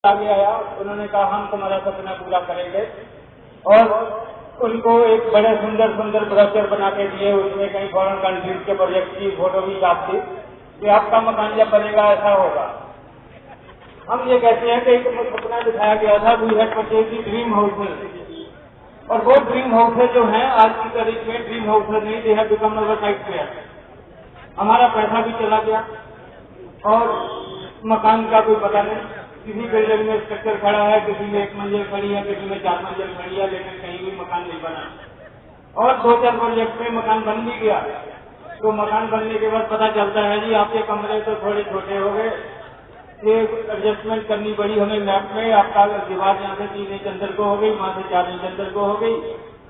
आगे आया, उन्होंने कहा हम तुम्हारा सपना पूरा करेंगे और उनको एक बड़े सुंदर सुंदर ब्रोचर बना के दिए। उसमें कहीं फॉरेन कंट्रीज के प्रोजेक्ट की फोटो भी छाप दी कि आपका मकान जब बनेगा ऐसा होगा। हम ये कहते हैं कि एक सपना दिखाया गया था, we had purchase the dream houses, और वो ड्रीम हाउसेज जो हैं आज की तारीख में ड्रीम हाउसेज नहीं, they have become our nightmare. हमारा पैसा भी चला गया और मकान का कोई पता नहीं। किसी बिल्डिंग में स्ट्रक्चर खड़ा है, किसी में 1 मंजिल खड़ी है, किसी में 4 मंजिल खड़ी है, लेकिन कहीं भी मकान नहीं बना। और 2-4 प्रोजेक्ट में मकान बन भी गया तो मकान बनने के बाद पता चलता है जी आपके कमरे तो थोड़े छोटे हो गए, ये एडजस्टमेंट करनी पड़ी हमें मैप में। आपका दीवार यहाँ से 3 इंच अंदर को हो गई, वहां से 4 इंच अंदर को हो गई,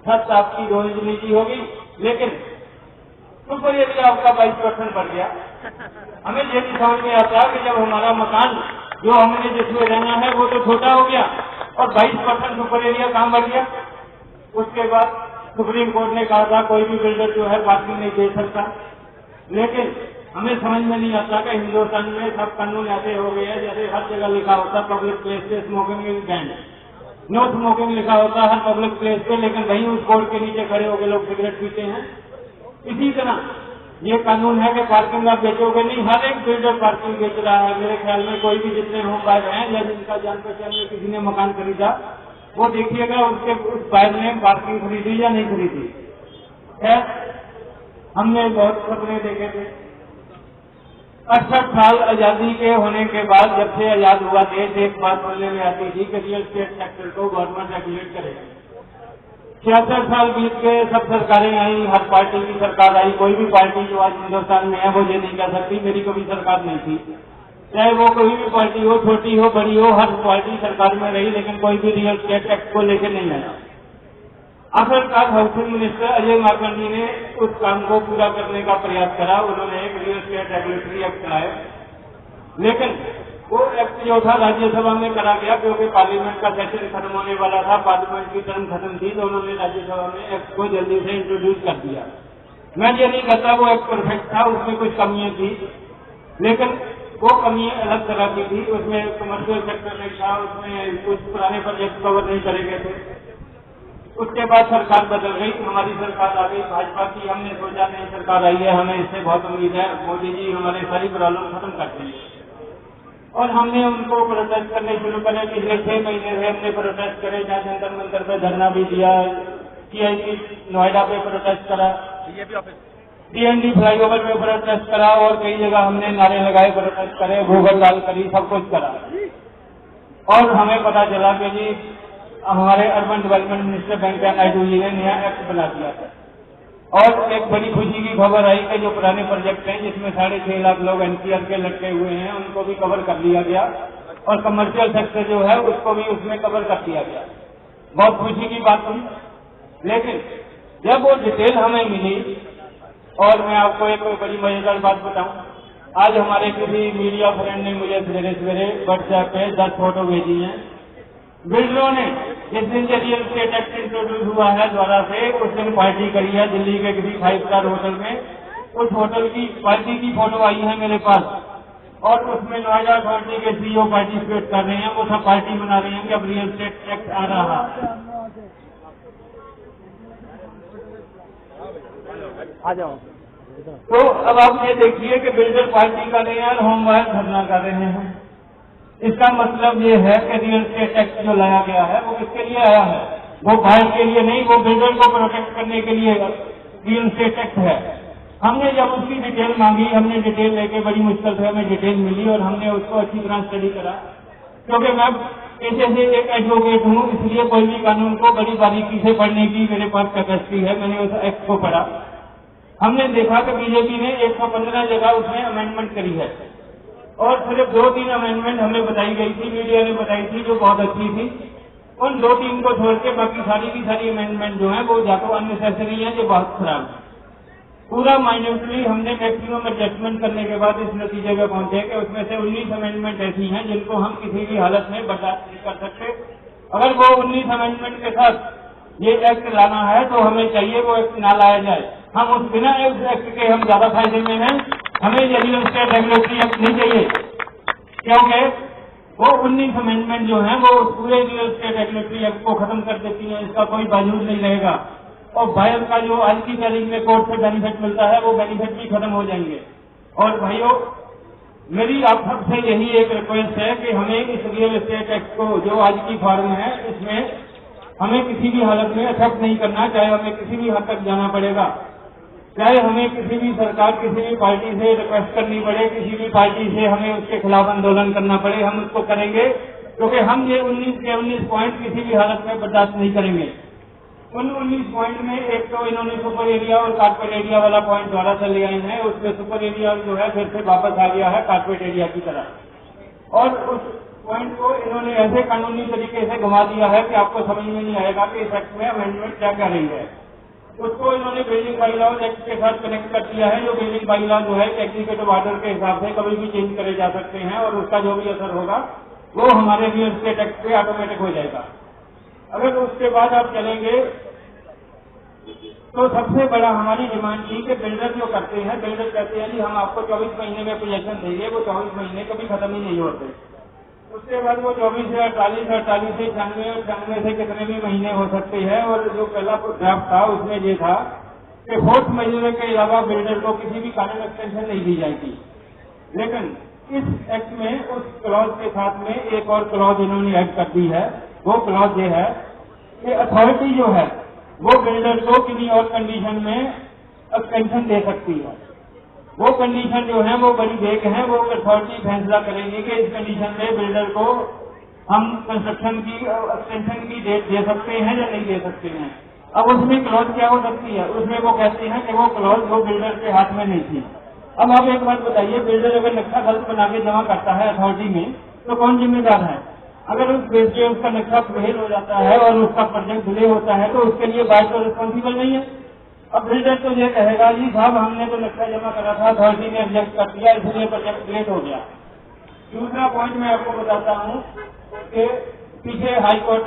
छत आपकी 2 इंच नीची हो गई, लेकिन सुपर एरिया आपका 22% बढ़ गया। हमें ये भी समझ में आता है कि जब हमारा मकान जो हमने जिसमें रहना है वो तो छोटा हो गया और 22% सुपर एरिया कहाँ बढ़ गया। उसके बाद सुप्रीम कोर्ट ने कहा था कोई भी बिल्डर जो है पार्किंग नहीं दे सकता, लेकिन हमें समझ में नहीं आता कि हिंदुस्तान में सब कानून ऐसे हो गए हैं जैसे हर जगह लिखा होता पब्लिक प्लेस पे smoking is banned, no smoking लिखा होता है हर पब्लिक प्लेस पे, लेकिन वहीं उस बोर्ड के नीचे खड़े होकर लोग सिगरेट पीते हैं। इसी तरह ये कानून है कि पार्किंग आप बेचोगे नहीं, हर एक बिल्डर पार्किंग बेच रहा है। मेरे ख्याल में कोई भी जितने होम बायर हैं या जिनका जान पहचान में किसी ने मकान खरीदा वो देखिएगा उसके उस बायर ने पार्किंग खरीदी या नहीं खरीदी। खैर हमने बहुत सपने देखे थे। 68 साल आजादी के होने के बाद जब से आजाद हुआ देश, एक बात बोलने में आती थी कि रियल एस्टेट सेक्टर को गवर्नमेंट रेगुलेट करेगी। 76 साल बीत के सब सरकारें आई, हर पार्टी की सरकार आई, कोई भी पार्टी जो आज हिंदुस्तान में है वो ये नहीं कह सकती मेरी कभी सरकार नहीं थी। चाहे वो कोई भी पार्टी हो, छोटी हो बड़ी हो, हर पार्टी सरकार में रही, लेकिन कोई भी रियल एस्टेट एक्ट को लेकर नहीं आया। आखिरकार हाउसिंग मिनिस्टर अजय मार्कंडी ने उस काम को पूरा करने का प्रयास करा। उन्होंने एक रियल एस्टेट रेगुलेटरी एक्ट लाया, लेकिन वो एक्ट जो था राज्यसभा में करा गया क्योंकि पार्लियामेंट का सेशन खत्म होने वाला था, पार्लियामेंट की टर्म खत्म थी, तो उन्होंने राज्यसभा में एक्ट को जल्दी से इंट्रोड्यूस कर दिया। मैं ये नहीं कहता वो एक्ट परफेक्ट था, उसमें कुछ कमियां थी, लेकिन वो कमियां अलग तरह की थी। उसमें कमर्शियल सेक्टर नहीं था, उसमें कुछ पुराने प्रोजेक्ट कवर नहीं करे गए थे। उसके बाद सरकार बदल गई, हमारी सरकार आ गई भाजपा की। हमने सोचा नहीं सरकार आई है, हमें इससे बहुत उम्मीद है, मोदी जी हमारे सारी प्रॉब्लम खत्म कर देंगे, और हमने उनको प्रोटेस्ट करने शुरू करे। पिछले 6 महीने से हमने प्रोटेस्ट करे, जहाँ जंतर मंतर पे धरना भी दिया, CIT नोएडा पे प्रोटेस्ट करा, DND फ्लाईओवर पे प्रोटेस्ट करा, और कई जगह हमने नारे लगाए, प्रोटेस्ट करे, भूगल लाल करी, सब कुछ करा। और हमें पता चला कि जी हमारे urban development minister Venkaiah Naidu ji ने नया एक्ट बना दिया था, और एक बड़ी खुशी की खबर आई कि जो पुराने प्रोजेक्ट हैं जिसमें 6.5 लाख लोग NCR के लटके हुए हैं उनको भी कवर कर लिया गया, और कमर्शियल सेक्टर जो है उसको भी उसमें कवर कर दिया गया। बहुत खुशी की बात हुई। लेकिन जब वो डिटेल हमें मिली, और मैं आपको एक बड़ी मजेदार बात बताऊं, आज हमारे किसी मीडिया फ्रेंड ने मुझे सवेरे सवेरे व्हाट्सएप पे 10 फोटो भेजी हैं। बिल्डरों ने जिस दिन से रियल एस्टेट एक्ट इंट्रोड्यूस हुआ है द्वारा से, उस दिन पार्टी करी है दिल्ली के किसी 5 स्टार होटल में। उस होटल की पार्टी की फोटो आई है मेरे पास, और उसमें नोएडा अथॉरिटी के CEO पार्टिसिपेट कर रहे हैं। वो सब पार्टी बना रहे हैं कि अब रियल एस्टेट एक्ट आ रहा है। आ जाओ। तो अब आप ये देखिए कि बिल्डर पार्टी कर रहे हैं और होम बायर धरना कर रहे हैं। इसका मतलब ये है कि रियल एस्टेट एक्ट जो लाया गया है वो किसके लिए आया है? वो बायर के लिए नहीं, वो बिल्डर को प्रोटेक्ट करने के लिए रियल एस्टेट एक्ट है। हमने जब उसकी डिटेल मांगी, हमने डिटेल लेके बड़ी मुश्किल से हमें डिटेल मिली, और हमने उसको अच्छी तरह स्टडी करा, क्योंकि मैं पेशे से एक एडवोकेट हूँ, इसलिए कोई भी कानून को बड़ी बारीकी से पढ़ने की मेरे पास कैपेसिटी है। मैंने उस एक्ट को पढ़ा। हमने देखा कि बीजेपी ने 115 जगह उसमें अमेंडमेंट करी है, और सिर्फ 2-3 अमेंडमेंट हमें बताई गई थी, मीडिया ने बताई थी, जो बहुत अच्छी थी। उन 2-3 को छोड़ के बाकी सारी की सारी अमेंडमेंट जो है वो या तो अननेसेसरी है, जो बहुत खराब है। पूरा माइन्यूटली हमने मैक्सिमम एडजस्टमेंट करने के बाद इस नतीजे पे पहुंचे कि उसमें से 19 अमेंडमेंट ऐसी हैं जिनको हम किसी भी हालत में बर्दाश्त नहीं कर सकते। अगर वो 19 अमेंडमेंट के साथ ये एक्ट लाना है तो हमें चाहिए वो एक्ट ना लाया जाए। हम उस बिना एक्ट के हम ज्यादा फायदे में हैं। हमें ये रियल एस्टेट रेगुलेटरी एक्ट नहीं चाहिए, क्योंकि वो 19 अमेंडमेंट जो है वो पूरे रियल एस्टेट रेगुलेटरी एक्ट को खत्म कर देती है, इसका कोई वजूद नहीं रहेगा। और बायर का जो आज की तारीख में कोर्ट से बेनिफिट मिलता है वो बेनिफिट भी खत्म हो जाएंगे। और भाइयों, मेरी आप सबसे यही एक रिक्वेस्ट है कि हमें इस रियल एस्टेट एक्ट को जो आज की फॉर्म है इसमें हमें किसी भी हालत में एक्सेप्ट नहीं करना, चाहे हमें किसी भी हद तक जाना पड़ेगा, चाहे हमें किसी भी सरकार किसी भी पार्टी से रिक्वेस्ट करनी पड़े, किसी भी पार्टी से हमें उसके खिलाफ आंदोलन करना पड़े, हम उसको करेंगे, क्योंकि हम ये 19 के 19 पॉइंट किसी भी हालत में बर्दाश्त नहीं करेंगे। उन 19 पॉइंट में एक तो इन्होंने सुपर एरिया और कारपेट एरिया वाला पॉइंट द्वारा चले आए हैं, उसमें सुपर एरिया जो है फिर से वापस आ गया है कारपेट एरिया की तरह, और उस पॉइंट को इन्होंने ऐसे कानूनी तरीके से घुमा दिया है कि आपको समझ में नहीं आएगा कि इस एक्ट में अमेंडमेंट क्या कह रही है। उसको इन्होंने बिल्डिंग बाई लॉ एक्ट के साथ कनेक्ट कर दिया है, जो बिल्डिंग बाई लॉ जो है एग्जीक्यूटिव ऑर्डर के हिसाब से कभी भी चेंज करे जा सकते हैं, और उसका जो भी असर होगा वो हमारे रियल एस्टेट एक्ट पे ऑटोमेटिक हो जाएगा। अगर उसके बाद आप चलेंगे तो सबसे बड़ा हमारी डिमांड थी कि बिल्डर जो करते हैं, बिल्डर कहते हैं जी हम आपको 24 महीने में पोजेशन देंगे, वो 24 महीने कभी खत्म ही नहीं होते। उसके बाद वो 24 से 48, 48 से 96 और 96 से कितने भी महीने हो सकते हैं। और जो पहला ड्राफ्ट था उसमें ये था कि 4th महीने के अलावा बिल्डर को किसी भी कारण एक्सटेंशन नहीं दी जाएगी। लेकिन इस एक्ट में उस क्लॉज के साथ में एक और क्लॉज इन्होंने ऐड कर दी है। वो क्लॉज ये है कि अथॉरिटी जो है वो बिल्डर को किसी और कंडीशन में एक्सटेंशन दे सकती है। वो कंडीशन जो है वो बड़ी वेग है, वो अथॉरिटी फैसला करेगी कि इस कंडीशन में बिल्डर को हम कंस्ट्रक्शन की एक्सटेंशन की डेट दे सकते हैं या नहीं दे सकते हैं। अब उसमें क्लॉज क्या हो सकती है, उसमें वो कहते हैं कि वो क्लॉज वो बिल्डर के हाथ में नहीं थी। अब आप एक बात बताइए, बिल्डर अगर नक्शा गलत बना के जमा करता है अथॉरिटी में तो कौन जिम्मेदार है? अगर उस बेस पे उसका नक्शा फेल हो जाता है और उसका प्रोजेक्ट डिले होता है तो उसके लिए बायर तो रिस्पॉन्सिबल नहीं है। अब बिल्डर तो ये कहेगा जी साहब हमने तो नक्शा जमा करा था, अथॉरिटी ने रिजेक्ट कर दिया, इसलिए प्रोजेक्ट लेट हो गया। दूसरा पॉइंट मैं आपको बताता हूँ कि पीछे हाई कोर्ट